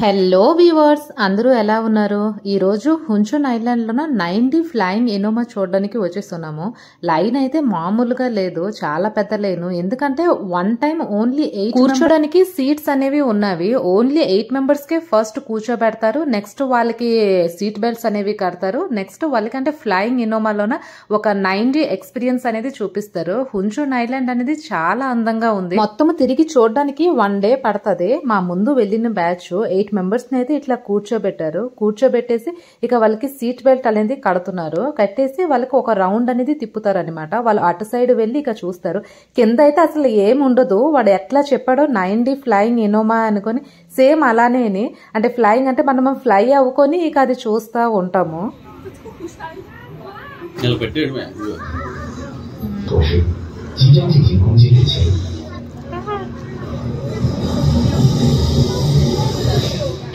Hello viewers, అందరూ ఎలా ఉన్నారు? ఈరోజు హున్చున్ ఐలాండ్లోన 90 ఫ్లయింగ్ ఎనోమా చూడడానికి వచ్చేస్తున్నాము. లైన్ అయితే మామూలుగా లేదు, చాలా పెద్ద లైన్. ఎందుకంటే వన్ టైం ఓన్లీ 8 కూర్చోడానికి సీట్స్ అనేవి ఉన్నవి. ఓన్లీ 8 మెంబర్స్ కే ఫస్ట్ కూర్చోబెడతారు. నెక్స్ట్ వాళ్ళకి సీట్ బెల్ట్స్ అనేవి కడతారు. నెక్స్ట్ వాళ్ళకంటే ఫ్లయింగ్ ఎనోమాలోన ఒక 90 ఎక్స్పీరియన్స్ అనేది చూపిస్తారు. హున్చున్ ఐలాండ్ అనేది చాలా అందంగా ఉంది. మొత్తం తిరిగి చూడడానికి 1 డే పడుతుంది. మా ముందు వెళ్ళిన బ్యాచ్ 8 మెంబర్స్ ని అయితే ఇట్లా కూర్చోబెట్టారు. కూర్చోబెట్టేసి ఇక వాళ్ళకి సీట్ బెల్ట్ అనేది కడుతున్నారు. కట్టేసి వాళ్ళకి ఒక రౌండ్ అనేది తిప్పుతారు అనమాట. వాళ్ళు అటు సైడ్ వెళ్ళి ఇక చూస్తారు. కింద అయితే అసలు ఏం ఉండదు. వాడు ఎట్లా చెప్పాడో 90 ఫ్లయింగ్ ఎనోమా అనుకొని సేమ్ అలానే. అంటే ఫ్లయింగ్ అంటే మనం ఫ్లై అవ్వుకొని ఇక అది చూస్తా ఉంటాము.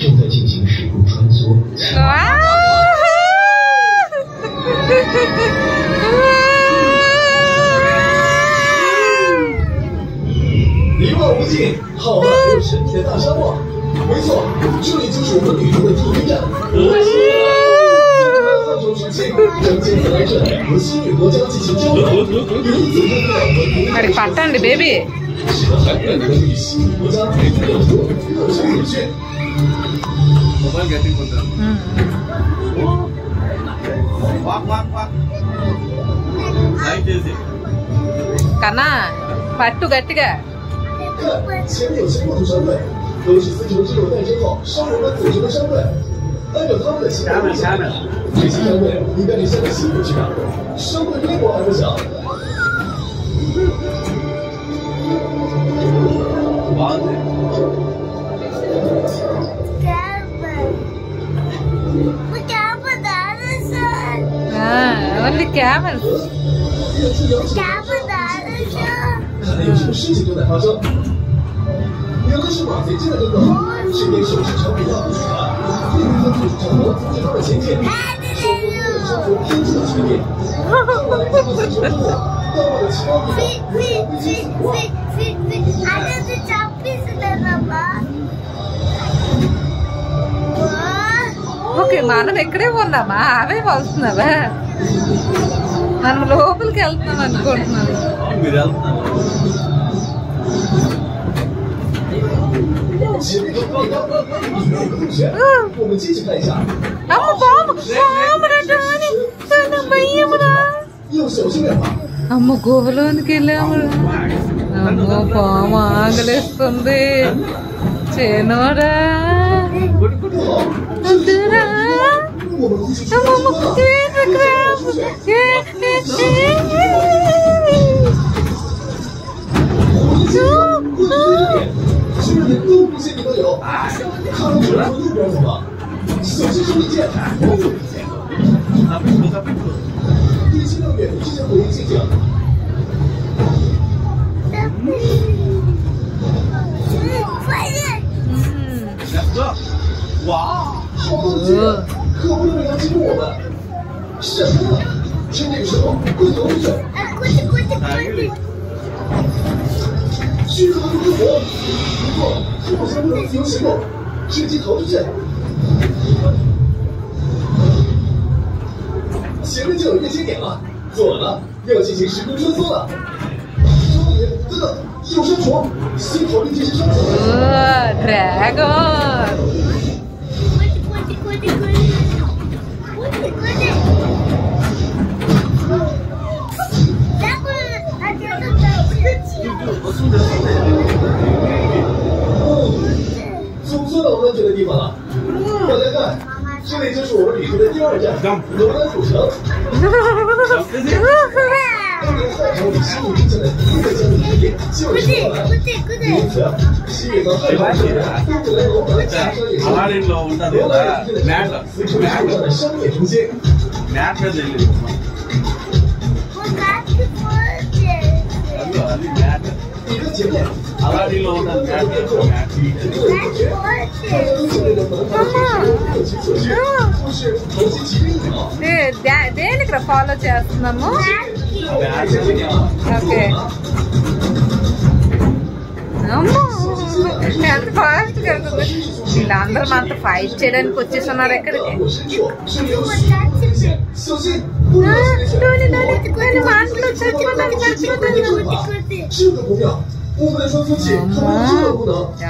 正在进行时空穿梭。一望无际，浩瀚而又神秘的大沙漠。没错，这里就是我们旅途的第一站——河西。汉中时期，张骞曾来这里和西域国家进行交流，由此认识到文明。మరి పట్టండి బేబీ.使得海外人与西域国家培育有多热情有趣。కన్నా పట్టు గట్టిగా.看，前面有些骆驼商队，都是丝绸之路诞生后商人们组织的商队。按照他们的行为理解，这些商队应该是向着西域去的，商队规模还不小。only camels. 看来有什么事情正在发生。原来是马贼进来的狗，身边手持长柄大斧子，另一方就是长矛阻止他们前进。双方为了生活拼出了全力。后来他们形成了到了奇妙地ఓకే, మనం ఎక్కడే ఉన్నామా? అవే వస్తున్నావా? మనం లోపలికి వెళ్తున్నాం అనుకుంటున్నాను. అమ్మ గుహలోనికి వెళ్ళాము. అమ్మో పాము ఆగలేస్తుంది. చేనోరా可不能让他进入我们。什么？趁这个时候快逃出去！去逃出国！不过好像不能自由行动，直接逃出去。前面就有一个节点了，做完了，要进行时空穿梭了。少爷，等等，有山虫，先逃离这些山虫。Dragon。总算到安全的地方了。大家看，这里就是我们旅途的第2站——罗兰古城。当年汉朝与西域之间的第一个交易之地就是罗兰。因此，西域和汉朝之间都会来罗兰经商业生意。罗兰是现在丝绸之路上的商业中心。你看前面，阿拉丁路的南边处，దేనికి ఫాలో చేస్తున్నాము? ఓకే. ఎంత ఫాస్ట్ కడుతుంది. వీళ్ళందరూ మనతో ఫైట్ చేయడానికి వచ్చేస్తున్నారు ఎక్కడికి.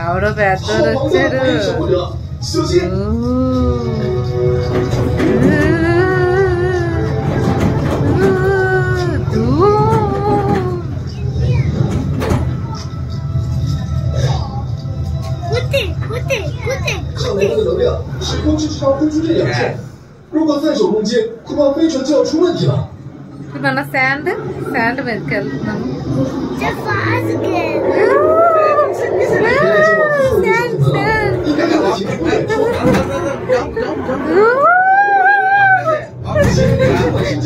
ఎవరో పెద్దోళ్ళు వచ్చారు. మన శాండ్ మీదకి వెళ్తున్నాము.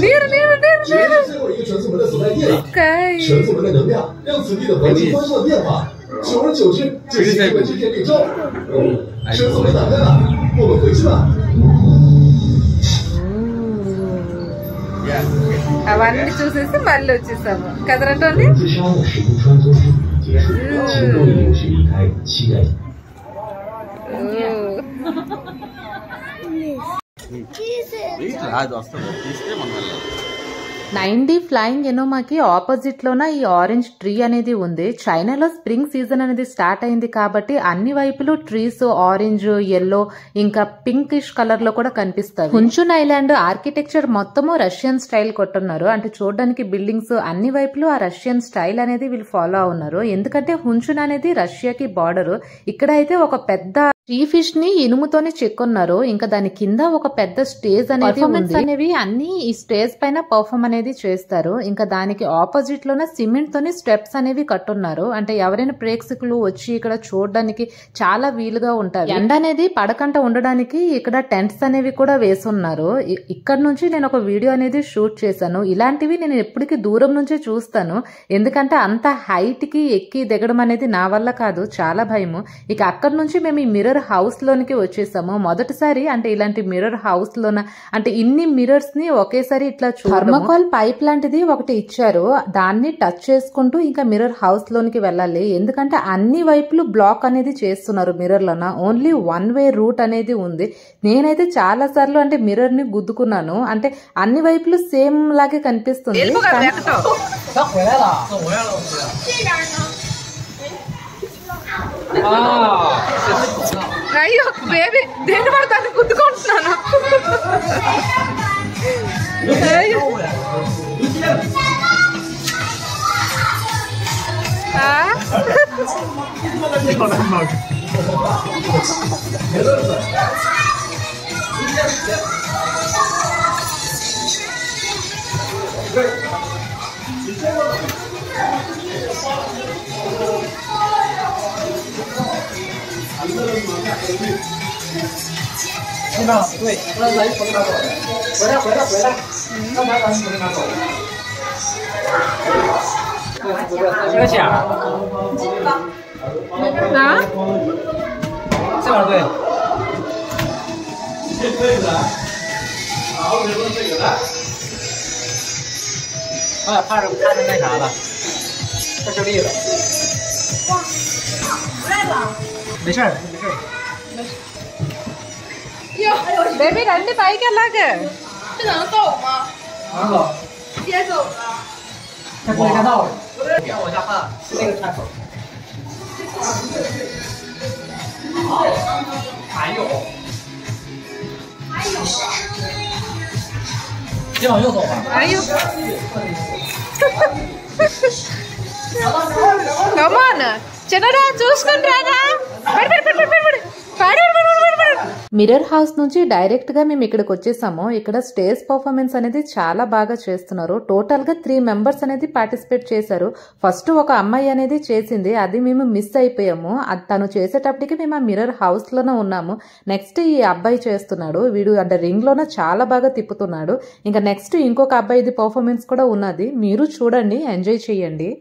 నీరు నీరు నీరు నీరు. అవన్నీ చూసేసి మళ్ళీ వచ్చేసాము కదరటోని. నైన్టీ ఫ్లయింగ్ ఎనోమాకి ఆపోజిట్ లోన ఈ ఆరెంజ్ ట్రీ అనేది ఉంది. చైనాలో స్ప్రింగ్ సీజన్ అనేది స్టార్ట్ అయింది కాబట్టి అన్ని వైపులు ట్రీస్ ఆరెంజ్, ఎల్లో ఇంకా పింకిష్ కలర్ లో కూడా కనిపిస్తాయి. హున్చున్ ఐలాండ్ ఆర్కిటెక్చర్ మొత్తము రష్యన్ స్టైల్ కొట్టున్నారు. అంటే చూడడానికి బిల్డింగ్స్ అన్ని వైపులు ఆ రష్యన్ స్టైల్ అనేది వీళ్ళు ఫాలో అవున్నారు. ఎందుకంటే హున్చున్ అనేది రష్యాకి బార్డర్. ఇక్కడ అయితే ఒక పెద్ద సీ ఫిష్ ని ఇనుముతోనే చెక్కున్నారు. ఇంకా దాని కింద ఒక పెద్ద స్టేజ్ అనేది అనేవి అన్ని ఈ స్టేజ్ పైన పర్ఫార్మ్ అనేది చేస్తారు. ఇంకా దానికి ఆపోజిట్ లోనే సిమెంట్ తోని స్టెప్స్ అనేవి కట్టున్నారు. అంటే ఎవరైనా ప్రేక్షకులు వచ్చి ఇక్కడ చూడడానికి చాలా వీలుగా ఉంటారు. ఎండ అనేది పడకంట ఉండడానికి ఇక్కడ టెంట్స్ అనేవి కూడా వేసున్నారు. ఇక్కడ నుంచి నేను ఒక వీడియో అనేది షూట్ చేశాను. ఇలాంటివి నేను ఎప్పటికీ దూరం నుంచే చూస్తాను. ఎందుకంటే అంత హైట్ కి ఎక్కి దిగడం అనేది నా వల్ల కాదు, చాలా భయము. ఇక అక్కడ నుంచి మేము ఈ మిర్రర్ హౌస్ లోనికి వచ్చేసాము. మొదటిసారి అంటే ఇలాంటి మిర్రర్ హౌస్ లోన అంటే ఇన్ని మిర్రర్స్ ని ఒకేసారి ఇట్లా థర్మోకాల్ పైప్ లాంటిది ఒకటి ఇచ్చారు. దాన్ని టచ్ చేసుకుంటూ ఇంకా మిర్రర్ హౌస్ లోనికి వెళ్ళాలి. ఎందుకంటే అన్ని వైపులు బ్లాక్ అనేది చేస్తున్నారు మిర్రర్ లోన. ఓన్లీ వన్ వే రూట్ అనేది ఉంది. నేనైతే చాలా సార్లు అంటే మిర్రర్ ని గుద్దుకున్నాను. అంటే అన్ని వైపులు సేమ్ లాగే కనిపిస్తుంది. అయ్యో బేబీ దేని పడతాను గుద్దుకుంటున్నాను.怕着那啥了，太受力了。哇，回来了。没事儿，没事儿。బేబీ రండి పైకి అలాగే.这能走吗？能走。直接走了。太过那个道了，别往下看，是那个看口。还有。先往右走吧。哎呦Come on, చిన్నరా చూసుకుంటారా. మిర్రర్ హౌస్ నుంచి డైరెక్ట్ గా మేము ఇక్కడికి వచ్చేసాము. ఇక్కడ స్టేజ్ పర్ఫార్మెన్స్ అనేది చాలా బాగా చేస్తున్నారు. టోటల్ గా 3 మెంబర్స్ అనేది పార్టిసిపేట్ చేశారు. ఫస్ట్ ఒక అమ్మాయి అనేది చేసింది, అది మేము మిస్ అయిపోయాము. తను చేసేటప్పటికి మేము ఆ మిర్రర్ హౌస్ లోనే ఉన్నాము. నెక్స్ట్ ఈ అబ్బాయి చేస్తున్నాడు. వీడు అంటే రింగ్ లోనే చాలా బాగా తిప్పుతున్నాడు. ఇంకా నెక్స్ట్ ఇంకొక అబ్బాయిది పర్ఫార్మెన్స్ కూడా ఉన్నది. మీరు చూడండి, ఎంజాయ్ చేయండి.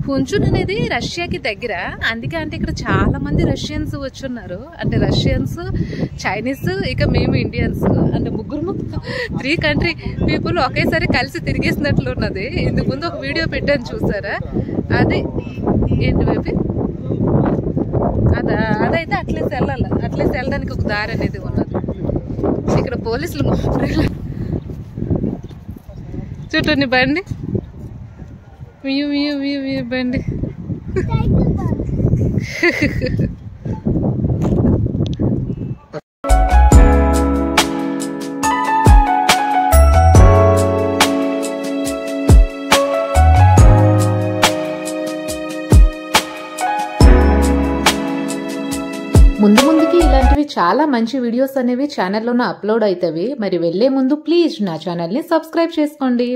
హున్చున్ అనేది రష్యాకి దగ్గర, అందుకే అంటే ఇక్కడ చాలా మంది రష్యన్స్ వచ్చున్నారు. అంటే రష్యన్స్, చైనీస్, ఇక మేము ఇండియన్స్ అంటే ముగ్గురు 3 కంట్రీ పీపుల్ ఒకేసారి కలిసి తిరిగేసినట్లు ఉన్నది. ఇందుకు ముందు ఒక వీడియో పెట్టాను చూసారా, అది ఏంటి బేబీ అదైతే అట్లేసి వెళ్ళాలి, అట్లేసి వెళ్ళడానికి ఒక దారి అనేది ఉన్నది. ఇక్కడ పోలీసులు చుట్టూ బండి బండి ముందుకి ఇలాంటివి చాలా మంచి వీడియోస్ అనేవి ఛానల్లోనే అప్లోడ్ అవుతాయి. మరి వెళ్లే ముందు ప్లీజ్ నా ఛానల్ని సబ్స్క్రైబ్ చేసుకోండి.